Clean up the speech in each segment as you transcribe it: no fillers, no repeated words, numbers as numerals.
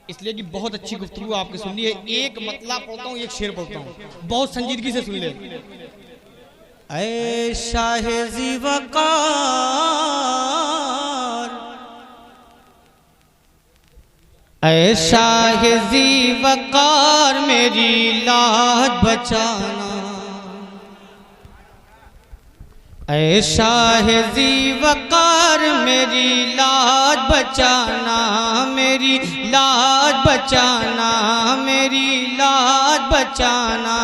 इसलिए कि बहुत अच्छी गुफ्तगू आपकी सुन ली है। एक मतला पढ़ता हूँ, एक शेर पढ़ता हूँ, बहुत संजीदगी से सुन ले। ऐ शाहे ज़ीवकार, ऐ शाहे ज़ीवकार मेरी लाज बचाना, ऐ शाहे ज़ीवकार मेरी लाज बचाना, मेरी लाज बचाना, मेरी लाज बचाना।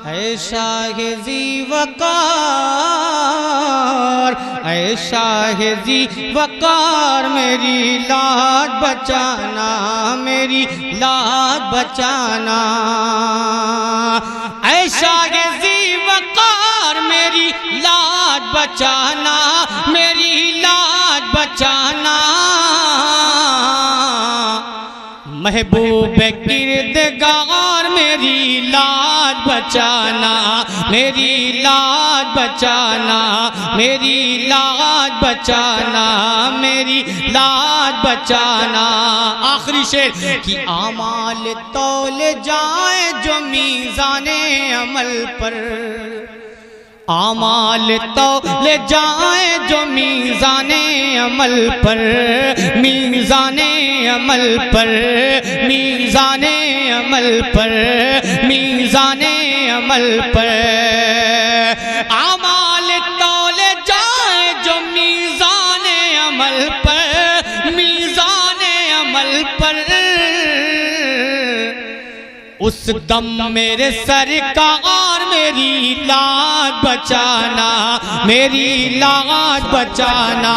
ऐ शाहे ज़ीवकार, ऐ शाहे ज़ीवकार मेरी लाज बचाना, मेरी लाज बचाना। ऐ शाहे ज़ीवकार मेरी लाज बचाना, मेरी लाज बचाना। महबूब किरदगार मेरी लाज बचाना, मेरी लाज बचाना, मेरी लाज बचाना, मेरी लाज बचाना। आखिरी शेर कि आमाल तौल जाए जो मीज़ाने अमल पर, आमाल तौल जाए जो मीज़ाने अमल पर, मीज़ाने अमल पर, मीज़ाने अमल पर, मीज़ाने अमल पर। आमाल तौल जाए जो मीज़ाने अमल पर, मीज़ाने अमल पर। उस दम मेरे सरकार मेरी लाज बचाना, मेरी लाज बचाना,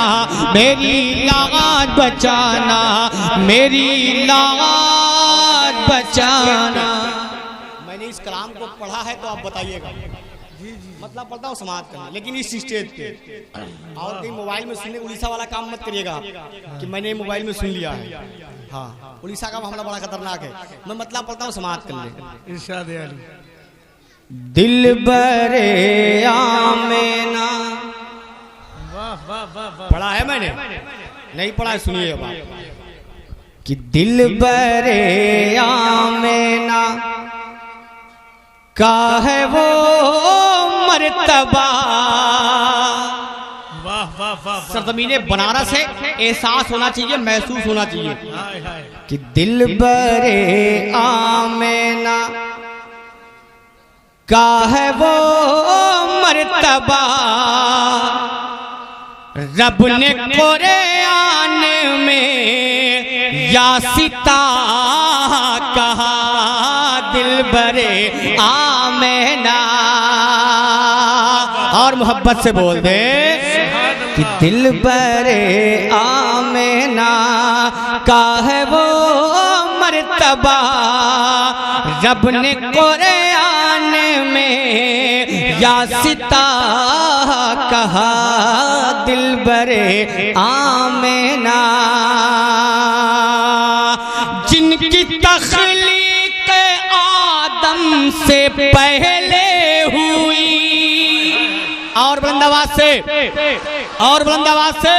मेरी लाज बचाना, मेरी लाज बचाना। मैंने इस कलाम को पढ़ा है तो आप बताइएगा। मतलब पढ़ता हूँ समाज करना, लेकिन इस स्टेज पे और कहीं मोबाइल में सुनने उड़ीसा वाला काम मत करिएगा कि मैंने मोबाइल में सुन लिया है। हाँ, उड़ीसा का मामला बड़ा खतरनाक है। मैं मतलब पढ़ता हूँ समाज कर ले। इरशाद अली दिल बरे आमेना, पढ़ा है मैंने, नहीं पढ़ा है, सुनिए बात कि दिल बरे आमेना का है वो मर्तबा। सरजमीने बनारस है, एहसास होना चाहिए, महसूस होना चाहिए कि दिल बरे आमेना का है वो मर्तबा। रब ने कुरान में यासिता कहा, दिल बरे आमेना। और मोहब्बत से बोल दे कि दिल बरे आमेना का है वो मर्तबा। रब ने कुरान में यासिता कहा, दिल बरे आमेना। जिनकी तख्लीक आदम से पहले हुई, और बुलंदाबाद से, और बुलंदाबाद से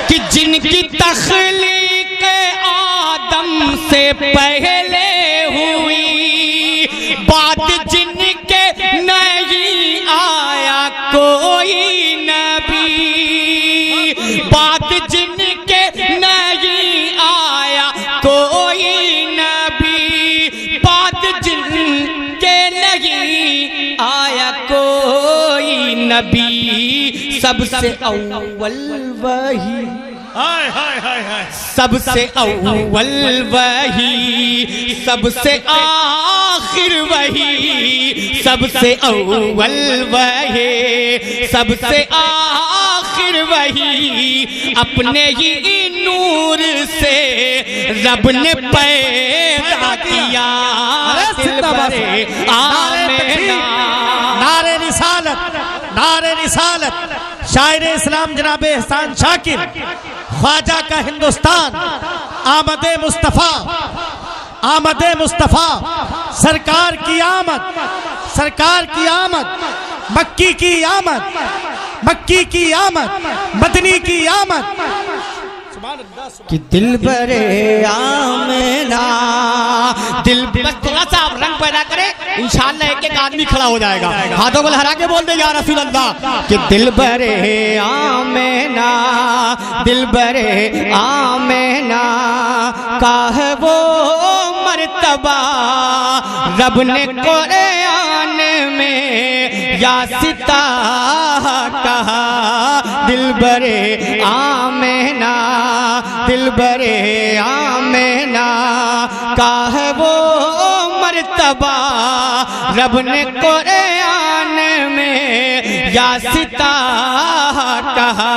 कि जिनकी तख्लीक आदम से पहले हुई, बात जिनके नहीं आया कोई नबी, बात जिनके नहीं आया कोई नबी, बात जिनके नहीं आया कोई नबी। सबसे अव्वल वही, सबसे अव्वल वही, सबसे आखिर वही, सबसे अव्वल वही, सबसे आखिर वही। अपने ही नूर से रब ने पैदा किया, नारे रिसालत, नारे रिसालत। शायर इस्लाम जनाब एहसान शाकिर, ख्वाजा का हिंदुस्तान, आमदे मुस्तफ़ा, आमदे मुस्तफ़ा। सरकार की आमद, सरकार की आमद, मक्की की आमद, मक्की की आमद, मदनी की आमद। कि दिल बरे आमेना दिल, बस थोड़ा सा आप रंग पैदा करें, इंशाअल्लाह एक एक आदमी खड़ा हो जाएगा। हाथों को लहरा के बोल दे या रसूल अल्लाह कि दिल बरे आमेना, दिल बरे आमेना का है वो मर्तबा रब ने कुरान में यासिता कहा। दिल बरे आमेना, दिल बरे आमेना का है वो मर्तबा रब ने कुरान में यासिता कहा।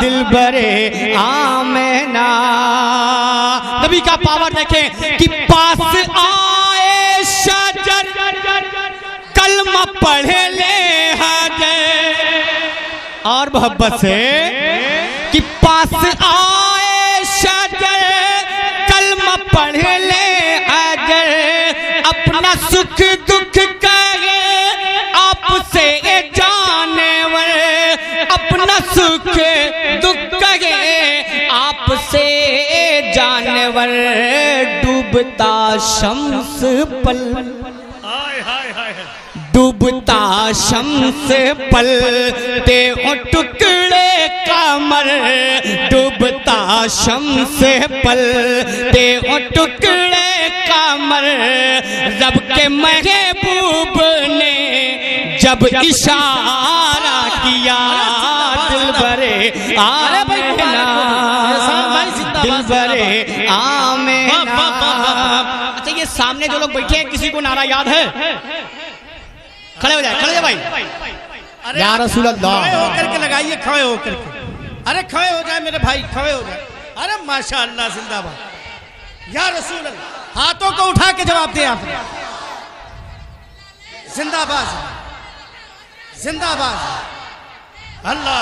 दिल बरे आमेना, नबी का पावर देखें कि पास आए शजर कलमा पढ़े ले हजर, और मोहब्बत से कि पास आए शजर कलमा पढ़े ले हजर, अपना सुख दुख कहे आपसे जानवर, अपना सुख दुख कहे आपसे जानवर, डूबता शम्स पल, डूबता शम्स पल ते ओ टुकड़े कमर, डूबता शम्स पल ते ओ टुकड़े कमर, रब के महबूब ने जब इशारा किया। दिल बरे आमेना, दिल बरे आमेना। अच्छा, ये सामने जो लोग बैठे हैं किसी को नारा याद है? खड़े हो जाए, खड़े हो जाए भाई। या रसूल अल्लाह, खड़े होकर के लगाइए, खड़े होकर के। अरे खड़े हो जाए मेरे भाई, खड़े हो जाए। अरे माशाअल्लाह, जिंदाबाद या रसूल अल्लाह। हाथों को उठा के जवाब दे आप। जिंदाबाद, जिंदाबाद, अल्लाह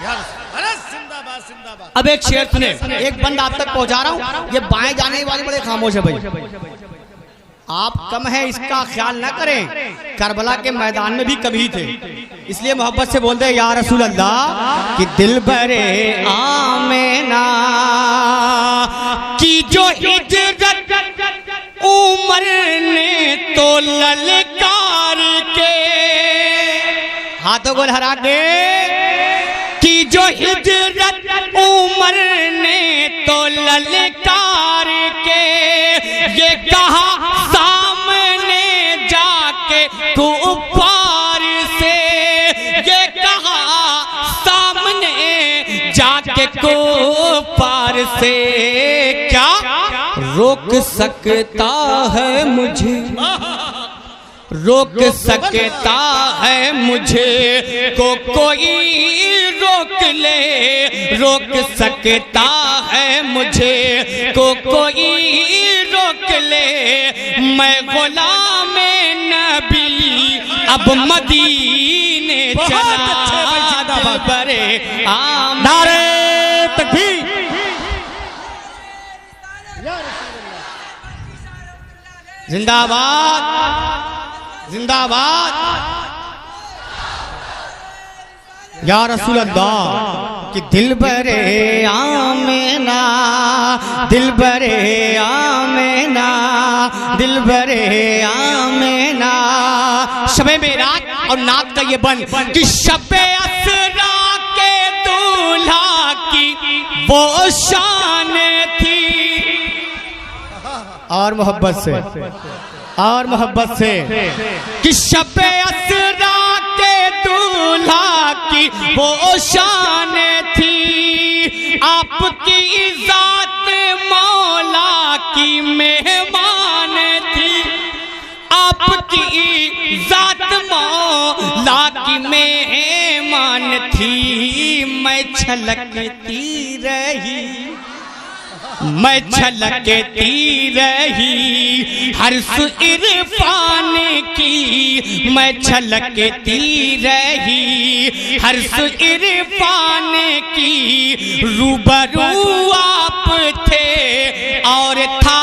या रसूल, अरे जिंदाबाद, जिंदाबाद। अब एक शेर सुने, एक बंद आप तक पहुंचा रहा हूं। ये बाएं जाने वाले बड़े खामोश है भाई, आप कम है इसका ख्याल ना करें। करबला के मैदान में भी कभी थे, इसलिए मोहब्बत से बोलते हैं या रसूल अल्लाह कि दिल बरे आमेना की जो हिजरत उमर ने तो ललकार के, हाथों को लहरा के, की जो हिजरत उमर ने तो ललकार के, ये कहा सामने जाके तू पार से, ये कहा सामने जाके को पार से, क्या रोक सकता है मुझे, रोक सकता है मुझे को कोई रोक ले, रोक सकता है मुझे को कोई रोक ले, मैं गुलाम नबी अब मदीने चला। दिल बरे आमेना, नारे तकबीर, जिंदाबाद, जिंदाबाद या रसूल अल्लाह कि दिल बरे आमेना, दिल बरे आमेना, दिल बरे आमेना। शबे मेराज और नात का ये बन कि शबे असरा के दूल्हा की वो शान थी, और मोहब्बत से, और मोहब्बत से कि शबे असरा के दूल्हा की वो शान थी, आपकी जात मौला की मेहमान थी, आपकी जात मौला की मेहमान थी। मैं छलकती रही, मैं छलकती रही हर सु इरफान की, मैं छलकती रही हर सु इरफान की, रूबरू आप थे और था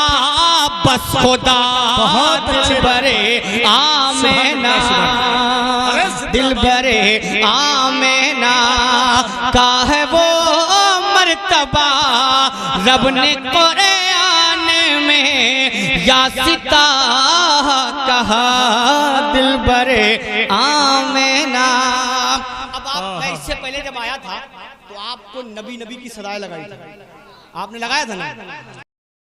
बस खुदा। दिल बरे आमेना, दिल बरे आमेना का है वो मर्तबा रब ने कुरान में यासिका कहा दिल बरे आमेना। अब आप मैं इससे पहले जब आया था तो आपको नबी नबी की सदाएं लगाई थी, आपने लगाया था ना।